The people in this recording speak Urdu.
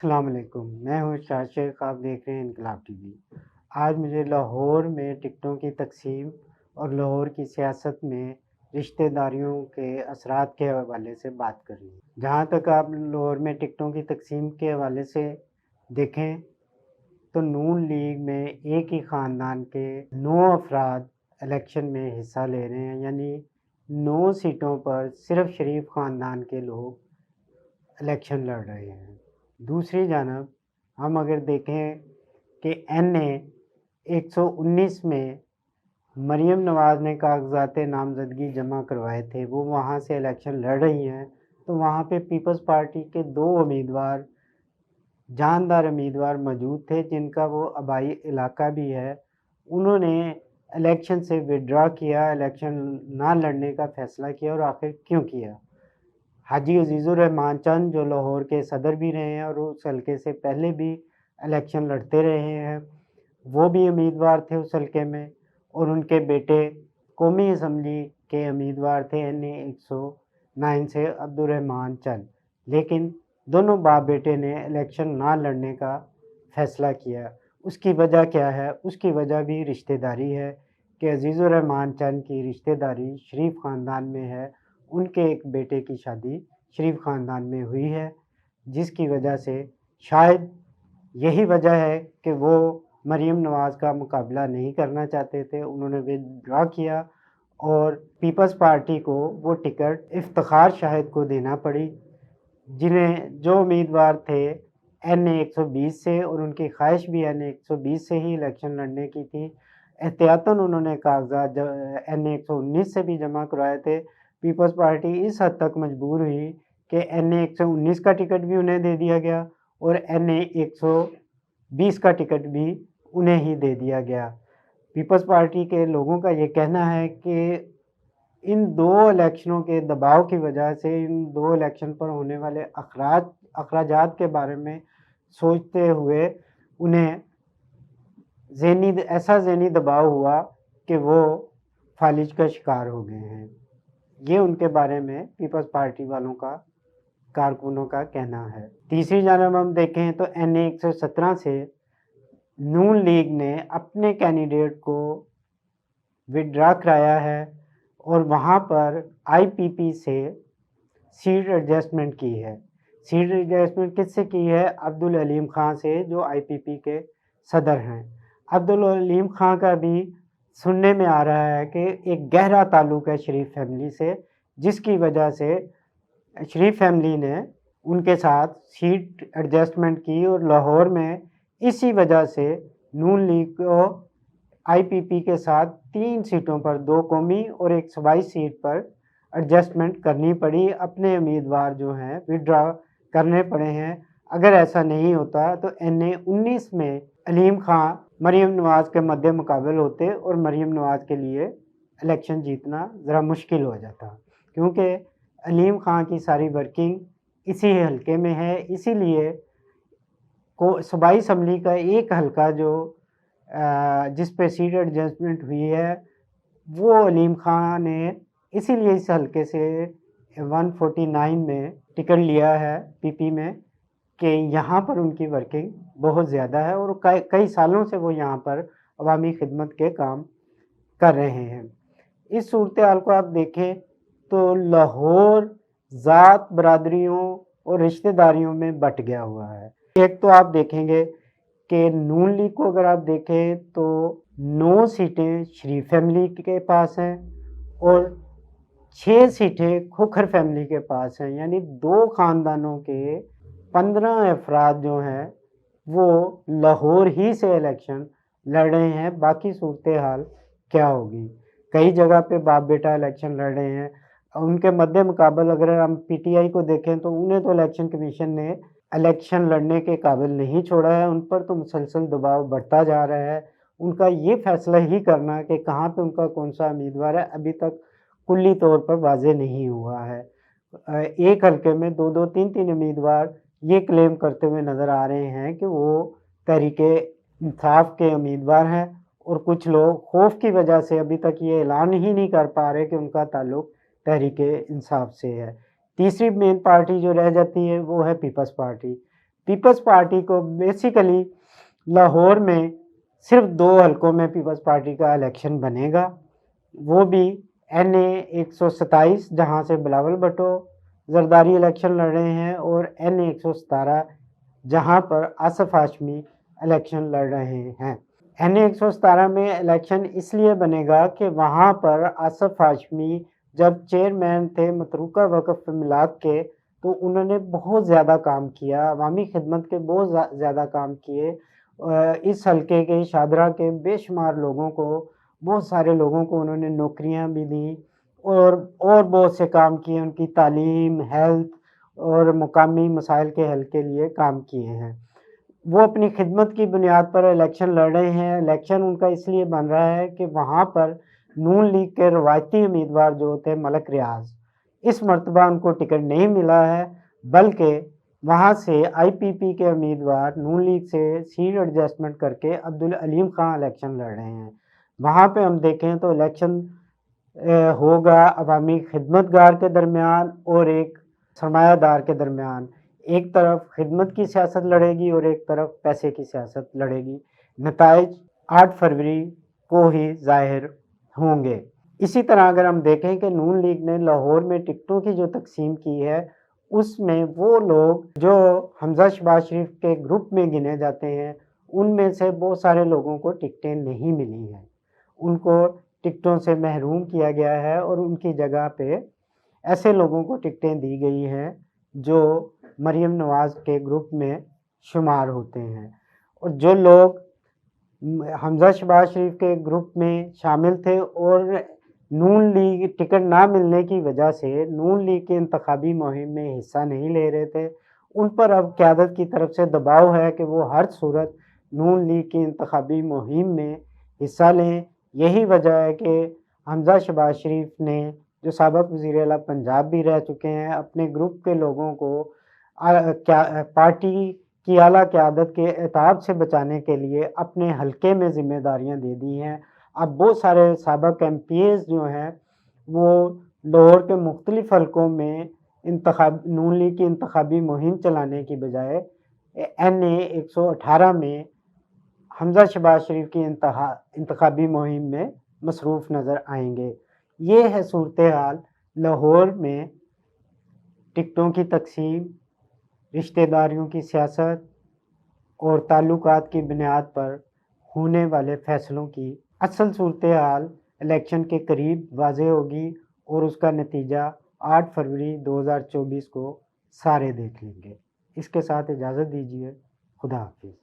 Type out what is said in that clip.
السلام علیکم، میں ہوں شاہ شیخ، آپ دیکھ رہے ہیں انقلاب ٹی وی۔ آج مجھے لاہور میں ٹکٹوں کی تقسیم اور لاہور کی سیاست میں رشتہ داریوں کے اثرات کے حوالے سے بات کرنی ہے۔ جہاں تک آپ لاہور میں ٹکٹوں کی تقسیم کے حوالے سے دیکھیں تو نون لیگ میں ایک ہی خاندان کے 9 افراد الیکشن میں حصہ لے رہے ہیں، یعنی 9 سیٹوں پر صرف شریف خاندان کے لوگ الیکشن لڑ رہے ہیں۔ دوسری جانب ہم اگر دیکھیں کہ این اے 119 میں مریم نواز نے کاغذات نامزدگی جمع کروائے تھے، وہ وہاں سے الیکشن لڑ رہی ہیں، تو وہاں پہ پیپلز پارٹی کے 2 امیدوار جاندار امیدوار موجود تھے جن کا وہ آبائی علاقہ بھی ہے۔ انہوں نے الیکشن سے وڈرا کیا، الیکشن نہ لڑنے کا فیصلہ کیا، اور آخر کیوں کیا؟ حاجی عزیز الرحمان چند جو لاہور کے صدر بھی رہے ہیں اور اس حلقے سے پہلے بھی الیکشن لڑتے رہے ہیں، وہ بھی امیدوار تھے اس حلقے میں، اور ان کے بیٹے قومی اسمبلی کے امیدوار تھے این اے 109 سے عبدالرحمان چند، لیکن دونوں باپ بیٹے نے الیکشن نہ لڑنے کا فیصلہ کیا۔ اس کی وجہ کیا ہے؟ اس کی وجہ بھی رشتہ داری ہے کہ عزیز الرحمان چند کی رشتہ داری شریف خاندان میں ہے، ان کے ایک بیٹے کی شادی شریف خاندان میں ہوئی ہے، جس کی وجہ سے شاید یہی وجہ ہے کہ وہ مریم نواز کا مقابلہ نہیں کرنا چاہتے تھے، انہوں نے ودرا کیا اور پیپلز پارٹی کو وہ ٹکٹ افتخار شاہد کو دینا پڑی، جو امیدوار تھے این اے 120 سے، اور ان کی خواہش بھی این اے 120 سے ہی الیکشن لڑنے کی تھی۔ احتیاطاً انہوں نے کاغذات این اے 119 سے بھی جمع کروائے تھے۔ پیپلز پارٹی اس حد تک مجبور ہوئی کہ این اے 119 کا ٹکٹ بھی انہیں دے دیا گیا اور این اے 120 کا ٹکٹ بھی انہیں ہی دے دیا گیا۔ پیپلز پارٹی کے لوگوں کا یہ کہنا ہے کہ ان 2 الیکشنوں کے دباؤ کی وجہ سے، ان 2 الیکشن پر ہونے والے اخراجات کے بارے میں سوچتے ہوئے انہیں ایسا ذہنی دباؤ ہوا کہ وہ فالج کا شکار ہو گئے ہیں۔ یہ ان کے بارے میں پیپلز پارٹی والوں کا، کارکنوں کا کہنا ہے۔ تیسری جانب ہم دیکھیں تو این اے 117 سے نون لیگ نے اپنے کینڈیڈیٹ کو وڈرا کرایا ہے اور وہاں پر آئی پی پی سے سیٹ ایڈجسٹمنٹ کی ہے۔ سیٹ ایڈجسٹمنٹ کس سے کی ہے؟ عبدالعلیم خان سے، جو آئی پی پی کے صدر ہیں۔ عبدالعلیم خان کا بھی سننے میں آ رہا ہے کہ ایک گہرا تعلق ہے شریف فیملی سے، جس کی وجہ سے شریف فیملی نے ان کے ساتھ سیٹ ایڈجسٹمنٹ کی، اور لاہور میں اسی وجہ سے نون لیگ کو آئی پی پی کے ساتھ 3 سیٹوں پر، 2 قومی اور 1 صوبائی سیٹ پر ایڈجسٹمنٹ کرنی پڑی، اپنے امیدوار جو ہیں وڈرا کرنے پڑے ہیں۔ اگر ایسا نہیں ہوتا تو این اے 19 میں علیم خان مریم نواز کے مد مقابل ہوتے اور مریم نواز کے لیے الیکشن جیتنا ذرا مشکل ہو جاتا، کیونکہ علیم خان کی ساری ورکنگ اسی حلقے میں ہے۔ اسی لیے صوبائی اسمبلی کا ایک حلقہ جس پہ سیٹ ایڈجسٹمنٹ ہوئی ہے، وہ علیم خان نے اسی لیے اس حلقے سے 149 میں ٹکٹ لیا ہے پی پی میں، کہ یہاں پر ان کی ورکنگ بہت زیادہ ہے اور کئی سالوں سے وہ یہاں پر عوامی خدمت کے کام کر رہے ہیں۔ اس صورتحال کو آپ دیکھیں تو لاہور ذات، برادریوں اور رشتہ داریوں میں بٹ گیا ہوا ہے۔ ایک تو آپ دیکھیں گے کہ نون لیگ کو اگر آپ دیکھیں تو 9 سیٹیں شریف فیملی کے پاس ہیں اور 6 سیٹیں کھوکھر فیملی کے پاس ہیں، یعنی 2 خاندانوں کے 15 افراد جو ہیں وہ لاہور ہی سے الیکشن لڑ رہے ہیں۔ باقی صورتحال کیا ہوگی؟ کئی جگہ پہ باپ بیٹا الیکشن لڑ رہے ہیں، ان کے مد مقابل اگر ہم پی ٹی آئی کو دیکھیں تو انہیں تو الیکشن کمیشن نے الیکشن لڑنے کے قابل نہیں چھوڑا ہے، ان پر تو مسلسل دباؤ بڑھتا جا رہا ہے۔ ان کا یہ فیصلہ ہی کرنا کہ کہاں پہ ان کا کون سا امیدوار ہے ابھی تک کلی طور پر واضح نہیں ہوا ہے۔ ایک حلقے میں 2 3 امیدوار یہ کلیم کرتے ہوئے نظر آ رہے ہیں کہ وہ تحریک انصاف کے امیدوار ہیں، اور کچھ لوگ خوف کی وجہ سے ابھی تک یہ اعلان ہی نہیں کر پا رہے کہ ان کا تعلق تحریک انصاف سے ہے۔ تیسری مین پارٹی جو رہ جاتی ہے وہ ہے پیپلز پارٹی۔ پیپلز پارٹی کو بیسیکلی لاہور میں صرف 2 حلقوں میں پیپلز پارٹی کا الیکشن بنے گا، وہ بھی NA 127 جہاں سے بلاول بھٹو زرداری الیکشن لڑ رہے ہیں، اور NA 117 جہاں پر آصف ہاشمی الیکشن لڑ رہے ہیں۔ NA 117 میں الیکشن اس لیے بنے گا کہ وہاں پر آصف ہاشمی جب چیئرمین تھے متروکہ وقف میلاد کے، تو انہوں نے بہت زیادہ کام کیا، عوامی خدمت کے بہت زیادہ کام کیے۔ اس حلقے کے شادرہ کے بے شمار لوگوں کو، بہت سارے لوگوں کو انہوں نے نوکریاں بھی دیں، اور بہت سے کام کیے، ان کی تعلیم، ہیلتھ اور مقامی مسائل کے حل کے لیے کام کیے ہیں۔ وہ اپنی خدمت کی بنیاد پر الیکشن لڑ رہے ہیں۔ الیکشن ان کا اس لیے بن رہا ہے کہ وہاں پر نون لیگ کے روایتی امیدوار جو تھے ملک ریاض، اس مرتبہ ان کو ٹکٹ نہیں ملا ہے، بلکہ وہاں سے IPP کے امیدوار نون لیگ سے سیٹ ایڈجسٹمنٹ کر کے عبدالعلیم خان الیکشن لڑ رہے ہیں۔ وہاں پہ ہم دیکھیں تو الیکشن ہوگا عوامی خدمت گار کے درمیان اور ایک سرمایہ دار کے درمیان۔ ایک طرف خدمت کی سیاست لڑے گی اور ایک طرف پیسے کی سیاست لڑے گی۔ نتائج 8 فروری کو ہی ظاہر ہوں گے۔ اسی طرح اگر ہم دیکھیں کہ نون لیگ نے لاہور میں ٹکٹوں کی جو تقسیم کی ہے، اس میں وہ لوگ جو حمزہ شہباز شریف کے گروپ میں گنے جاتے ہیں، ان میں سے بہت سارے لوگوں کو ٹکٹیں نہیں ملی ہیں، ان کو ٹکٹوں سے محروم کیا گیا ہے، اور ان کی جگہ پہ ایسے لوگوں کو ٹکٹیں دی گئی ہیں جو مریم نواز کے گروپ میں شمار ہوتے ہیں۔ اور جو لوگ حمزہ شہباز شریف کے گروپ میں شامل تھے اور نون لیگ ٹکٹ نہ ملنے کی وجہ سے نون لیگ کی انتخابی مہم میں حصہ نہیں لے رہے تھے، ان پر اب قیادت کی طرف سے دباؤ ہے کہ وہ ہر صورت نون لیگ کی انتخابی مہم میں حصہ لیں۔ یہی وجہ ہے کہ حمزہ شہباز شریف نے، جو سابق وزیر اعلیٰ پنجاب بھی رہ چکے ہیں، اپنے گروپ کے لوگوں کو پارٹی کی اعلیٰ قیادت کے عتاب سے بچانے کے لیے اپنے حلقے میں ذمہ داریاں دے دی ہیں۔ اب بہت سارے سابق MPs جو ہیں وہ لاہور کے مختلف حلقوں میں نون لیگ کی انتخابی مہم چلانے کی بجائے NA 118 میں حمزہ شہباز شریف کی انتخابی مہم میں مصروف نظر آئیں گے۔ یہ ہے صورتحال لاہور میں ٹکٹوں کی تقسیم، رشتہ داریوں کی سیاست اور تعلقات کی بنیاد پر ہونے والے فیصلوں کی اصل صورتحال الیکشن کے قریب واضح ہوگی، اور اس کا نتیجہ 8 فروری 2024 کو سارے دیکھ لیں گے۔ اس کے ساتھ اجازت دیجیے، خدا حافظ۔